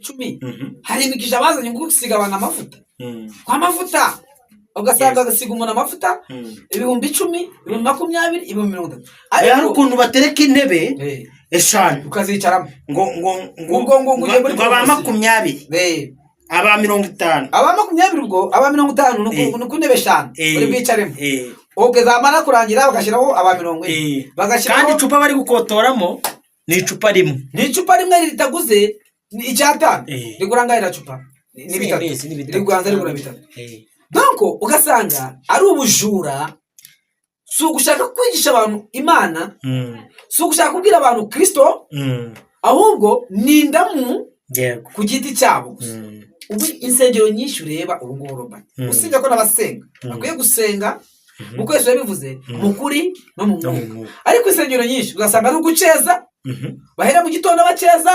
10 hari imigisha bazanye ngo gusiga abantu amavuta kwa mavuta ugasanga agasiga umuntu amavuta ibihumbi 10 ibihumbi 20 ibihumbi 30 ari ukuntu batereka intebe eshanu ukazicaramo ngo uje muri 20 aba 50 aba 20 ubwo aba 50 nuko intebe eshanu uri bwicaremo zamara kurangira bagashiraho aba 40 bagashiraho kandi icupa bari gukotoramo ni icupa rimwe ritaguze icyatanu rigurangaira cupa ni bitatu riguranza rigura bitatu donc ugasanga ari ubujura so gushaka kwigisha abantu Imana so gushaka kubwira abantu Kristo ahubwo nindamu ku giti cyabo ubu insengero nyinshi ureba ubu ngoroba usibye ko nabasenga bakwiye gusenga uko Yesu yabivuze mukuri no mu mwuka ariko insengero nyinshi ugasanga ari uguceza bahera mu gitondo baceza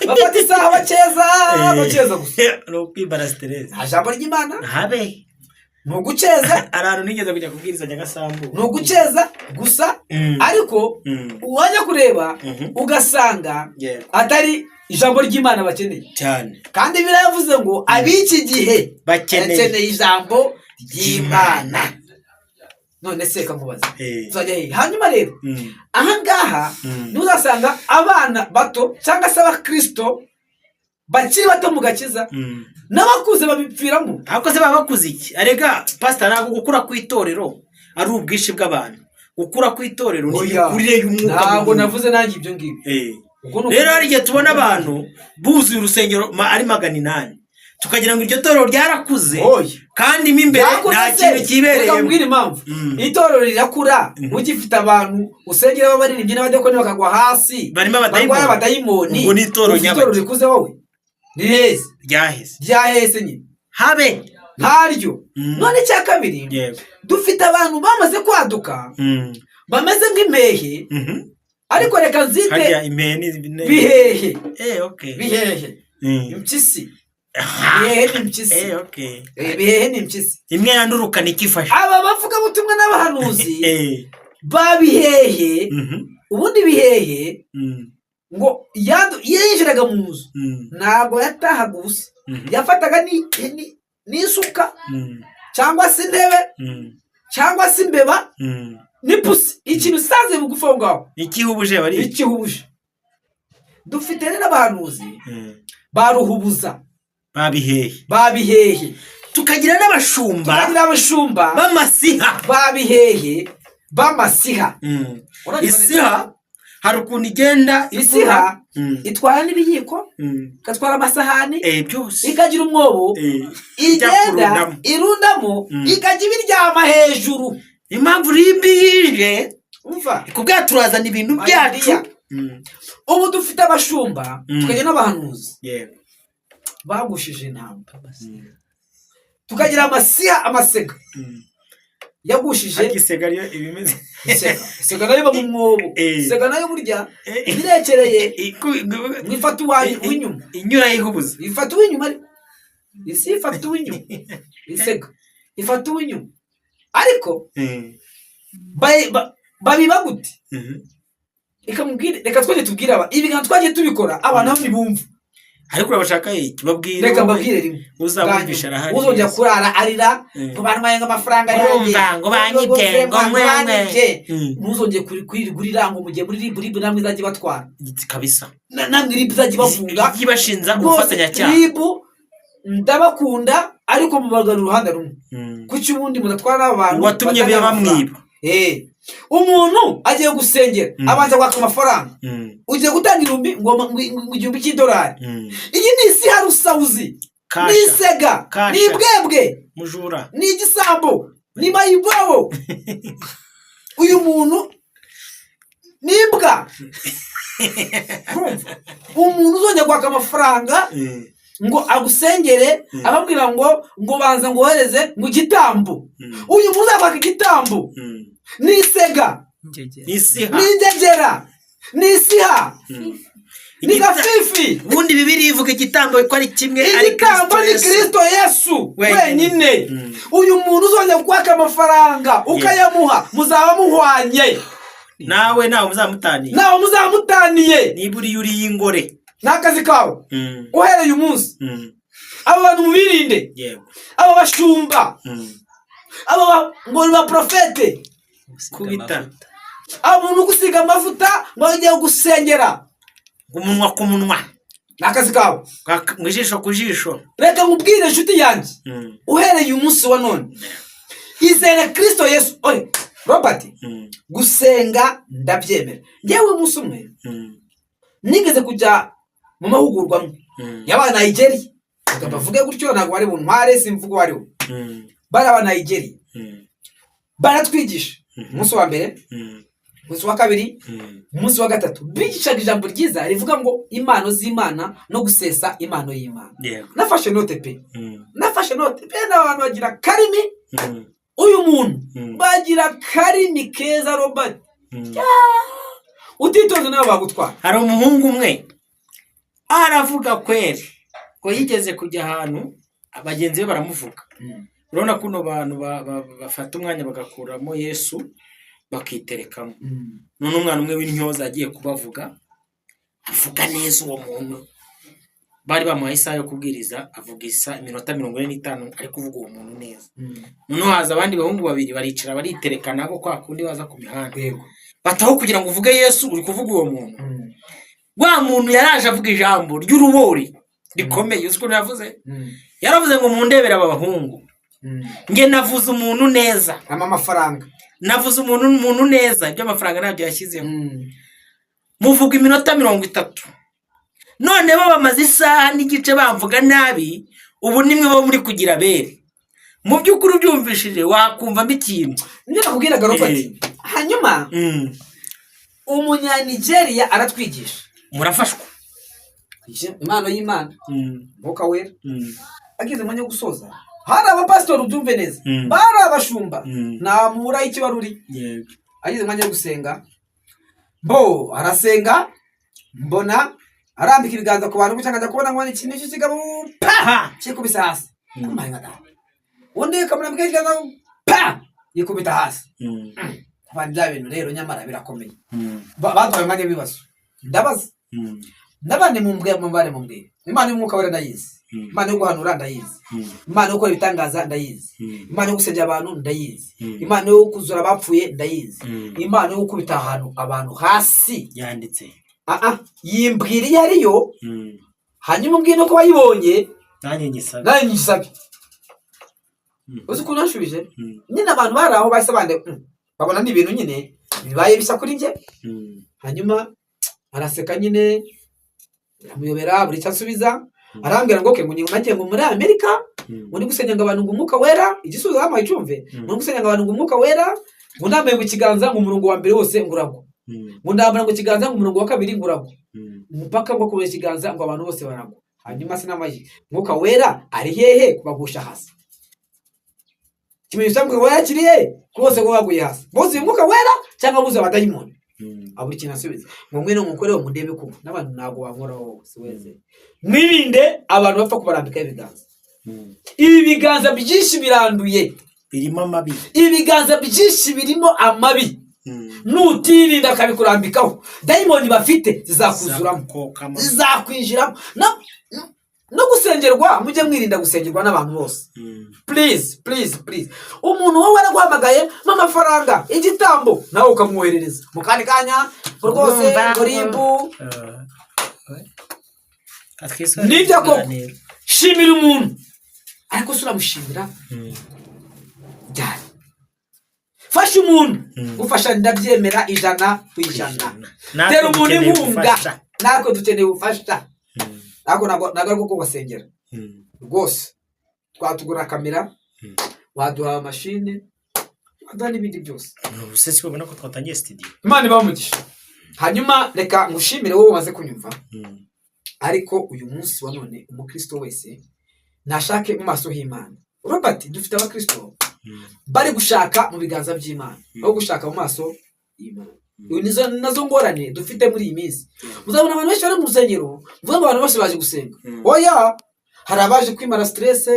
bafata isaha baceza gusa no kwibara stress ajambo ry'Imana habe no guceza arano nigeze kujya kubwiriza Nyagasambu no guceza gusa ariko uwajya kureba ugasanga atari ijambo ry'Imana bakeneye cyane kandi biravuze ngo abiki gihe bakeneye ijambo ry'Imana none se kamubaza tuzajya hanyuma rero ahangaha nuzasanga abana bato cyangwa se abakristo bakiri bato mu gakiza n'abakuze babipfiramo akoze babakuze iki arega pastor ntabwo gukura ku itorero ari ubwishi bw'abantu gukura ku itorero ni kurire y'umwuka ntabwo navuze nanjye ibyo ngibyo rero hari igihe tubona abantu buzuye urusengero ari 800 tukagira ngo iryo torero ryarakuze kandi imbere nta kintu kibereye mbwira impamvu itorero rirakura ugifite abantu usengera babaririmbye n'abadekoni bakagwa hasi barimo abadayimoni ngo ni itorero rikuze wowe ni ryahese nyine habe ntaryo none cya kabiri dufite abantu bamaze kwaduka bameze nk'impehe ariko reka nzite bihehe bihehe impyisi bihehe ni impyisi imwe yandurukana ikifashe aba bavuga butumwa n'abahanuzi babihehe ubundi bihehe ngo yinjiraga mu nzu ntabwo yatahaga ubusa yafataga n'isuka cyangwa se intebe cyangwa se imbeba n'ipusi ikintu usanze bugufi aho ngaho ikihubuje bari ikihubuje dufite rero abahanuzi baruhubuza babihehe tukagira n'abashumba b'amasiha babihehe b'amasiha isiha hari ukuntu igenda isiha itwara n'ibiyiko igatwara amasahani byose ikagira umwobo igenda irundamo ikajya ibiryama hejuru impamvu rimbi yije kubwa turazana ibintu byacu ubu dufite abashumba tukagira n'abahanuzi bagushije intamba tukagira amasiha amasega yagushije agisega ryo ibimeze sega nayo mu mwobo sega nayo burya birekereye mwifata uw'inyuma inyura yihubuza ifata uw'inyuma isi ifata uw'inyuma isega ifata uw'inyuma ariko babiba gute reka twaje tubwira aba ibi nka twaje tubikora abantu hamwe bumva ariko urabashaka kibabwira reka mbabwire rimwe uzabumvisha arahari uzongera kurara arira ngo banwayenga amafaranga yanjye ngo banyibye ngo mwemwe ntuzongeye kurigurira ngo mugiye muri ribu namwe izajye batwara kabisa namwe ribu izajye bafunga yibashinza ubufatanyacyaha ribu ndabakunda ariko mubagana uruhande rumwe kuki ubundi mudatwara n'abantu watumye bamwiba umuntu agiye gusengera abanza kwaka amafaranga ugiye gutanga igihumbi cy'idolari iyi ni isi harusawuzi ni isega ni ibwebwe mujura ni igisambo ni mayibobo uyu muntu ni imbwa umuntu uzongera kwaka amafaranga ngo agusengere ababwira ngo banza ngo wohereze ngo igitambo uyu muntu uzakwaka igitambo nisega ningegera nisiha ni gafifi ubundi Bibiliya ivuga igitambo ko ari kimwe ari Kristo Yesu wenyine uyu muntu uzongera kwaka amafaranga ukayamuha muzaba muhwanye nawe muzamutaniye niburi yuri y'ingore n'akazi kawe uhereye umunsi abo bantu mubirinde abo bashumba abo ngo ba profete kubita abo muntu gusiga amavuta ngo bagiye gusengera umunwa ku munwa n'akazi kawe mu jisho ku jisho. Reka nkubwire inshuti yanjye uhereye umunsi wa none izere Kristo Yesu. Oye Robert, gusenga ndabyemera. Yewe umunsi umwe nigeze kujya mu mahugurwa y'abana Nigeria. Bavuge gutyo ntabwo bari buntware simvugo wariho. Bari abana Nigeria. Baratwigisha umunsi wa mbere, umunsi wa kabiri, umunsi wa gatatu. Bigishaga ijambo ryiza rivuga ngo impano z'Imana no gusesa impano y'Imana. Nafashe note pe. Nafashe note pe n'abantu bagira karimi. Uyu muntu bagira karimi keza Robert. Utitoze nawe bagutwara. Hari umuhungu umwe aravuga kweri ko yigeze kujya ahantu abagenzi be baramuvuga. Urabona kuno bantu bafata umwanya bagakuramo Yesu bakiterekamo. None umwana umwe w'intyoza agiye kubavuga avuga neza uwo muntu. Bari bamuhaye isaha yo kubwiriza avuga iminota 45 ari kuvuga uwo muntu neza. None haza abandi bahungu babiri baricara bariterekana abo kwa kundi baza ku mihanda. Bataho kugira ngo uvuge Yesu uri kuvuga uwo muntu. Wa muntu yaraje avuga ijambo ry'urubori rikomeye. Uzi ko yavuze? Yaravuze ngo mundebera aba bahungu. Nge navuze umuntu neza amafaranga. Navuze umuntu neza ibyo amafaranga nabyo yashyizeho. Muvuga iminota 30. None bo bamaze isaha n'igice bamvuga nabi, ubu nimwe bo muri kugira bere. Mu by'ukuri byumvishije wakumva ikintu. Nje nakubwiraga Robert. Hanyuma umunya Nigeria aratwigisha. Murafashwa. Impano y'Imana. Mwuka wera. Agize mwanya gusoza. Hari abapastor ubyumve neza. Bari abashumba. Na mura ikibaruri. Agize mwanya gusenga. Bo arasenga. Mbona arambika ibiganza ku bantu gucanga kubona ngo ikintu cy'ikigabo pa cyikubisa hasi. Kumanya da. Undi kamurambika ibiganza pa yikubita hasi. Abandi bintu rero nyamara birakomeye. Baduhaye umwanya bibazo. Ndabaza. Ndabane mumbwe. Imana y'umwuka wera ndayizi. Imana yo guhanura ndayizi. Imana yo gukora ibitangaza ndayizi. Imana yo gusengera abantu ndayizi. Imana yo kuzura abapfuye ndayizi. Imana yo gukubita abantu hasi yanditse. Yimbwiriye ariyo. Hanyuma mbwiye no ko wayibonye. Nanjye nyisabe. Uzi ko nashubije? Nyine abantu bari aho bahise bande babona ni ibintu nyine bibaye bisa kuri nje. Hanyuma araseka nyine amuyobera buri cyasubiza. Arambwira ngo ngo nagiye ngo muri Amerika muri gusenga abantu ngo umwuka wera igisubizo bamaye icumve muri gusenga abantu ngo umwuka wera ngo ndambaye mu kiganza ngo umurongo wa mbere wose nguragwa ngo ndambara ngo kiganza ngo umurongo wa kabiri nguragwa umupaka ngo kubera kiganza ngo abantu bose baragwa. Hanyuma sinamaje umwuka wera ari hehe kubagusha hasi kimenyesha ngo wera kiri he kose ngo baguye hasi bose umwuka wera cyangwa buze abadayimoni. Aburi kinasubiza ngo mwe no mukoreho mundebe ko n'abantu nago bankoraho siweze mwirinde abantu bapfa kubarambika ibiganza. Ibi biganza byinshi biranduye birimo amabi. Ibiganza byinshi birimo amabi. Nutirinda akabikurambikaho dayimoni bafite zizakuzuramo zizakwinjiramo no gusengerwa. Mujye mwirinda gusengerwa n'abantu bose. Please. Umuntu wowe araguhamagaye amafaranga igitambo nawe ukamwoherereza mu kandi kanya rwose rimbu nibyo koko. Shimira umuntu ariko suramushimira cyane. Fasha umuntu ufasha ndabyemera 100%. Tera umuntu inkunga nako dukeneye ubufasha. Nako nagaruko ko basengera rwose twatugura kamera waduha machine waduha n'ibindi byose. Ubusesi babona ko twatangiye studio. Imana bamugisha. Hanyuma reka ngushimire wowe waze kunyumva. Ariko uyu munsi wa none umukristo wese nashake mu maso y'Imana. Robert, dufite abakristo bari gushaka mu biganza by'Imana aho gushaka mu maso y'Imana. Nazo ngorane dufite muri iyi minsi. Muzabona abantu benshi bari mu rusengero mvuga ngo abantu bose baje gusenga. Oya, hari abaje kwimara stress,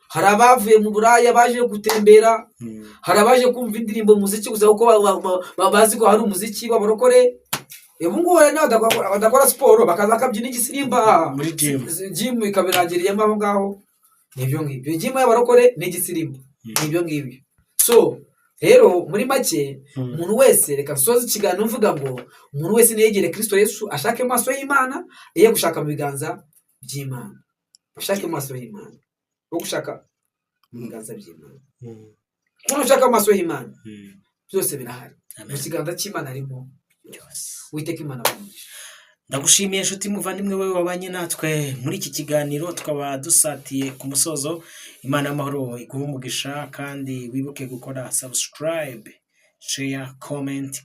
hari abavuye mu buraya baje gutembera, hari abaje kumva indirimbo muziki gusa uko bazi ko hari umuziki w'abarokore. ubu ngubu rero badakora siporo bakaza bakabyina igisirimba muri jimu ikabirangiriyemo aho ngaho nibyo ngibyo jimu y'abarokore ni igisirimba nibyo ngibyo. So rero muri make umuntu wese reka soza ikiganiro mvuga ngo umuntu wese niyegere Kristo Yesu ashake amaso y'Imana iyo gushaka mu biganza by'Imana, ashake amaso y'Imana wo gushaka mu biganza by'Imana. Kuko ushaka amaso y'Imana byose birahari mu kiganza cy'Imana harimo Uwiteka Imana bamugisha. Ndagushimiye inshuti muvandimwe wewe wabanye natwe muri iki kiganiro, tukaba dusatiye ku musozo. Imana y'amahoro iguhe umugisha kandi wibuke gukora subscribe, share, comment.